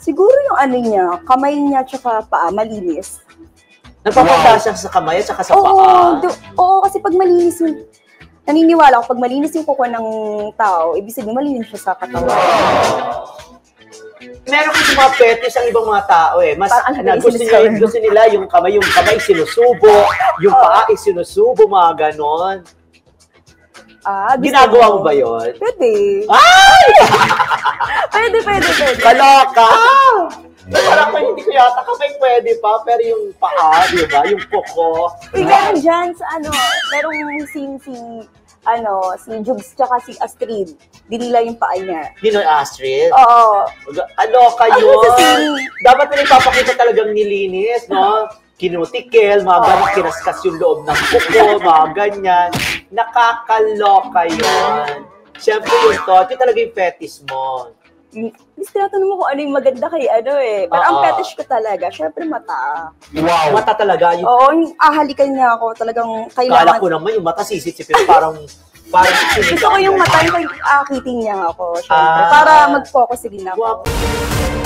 Siguro yung ano niya, kamay niya tsaka paa, malinis. Nagpapagda siya sa kamay at saka sa Oo, paa? oo, kasi pag malinis yung, naniniwala ako, pag malinis yung kuko ng tao, ibig sabihin malinis siya sa katawan. Meron kasi mga fetish ang ibang mga tao eh. Mas gusto nila yung kamay sinusubo, yung paa sinusubo, mga ganon. Ginagawa mo ba yun? Pwede. Ay! Pwede. Kaloka! Parang hindi ko yata kamay pwede pa, pero yung paa, di ba? Yung kuko. Meron dyan sa merong si Jugs tsaka si Astrid. Dinila yung paa niya. Dino Astrid? Oo. Ano kayo? Dapat na nagpapakita talagang nilinis, no? Kinutikel, mga ganyan, kinaskas yung loob ng kuko, mga ganyan. Nakakaloka yun. Siyempre yun to talaga yung fetish mo. Miss, tinatanong mo kung ano yung maganda kay Pero ang fetish ko talaga, syempre mata. Wow! Mata talaga. Oo, yung ahalikan niya ako, talagang Kala kailangan. ko naman yung mata sisitsipin, parang gusto ko yung mata, yung akiting niya ako, syempre, para mag-focus din ako. Wow.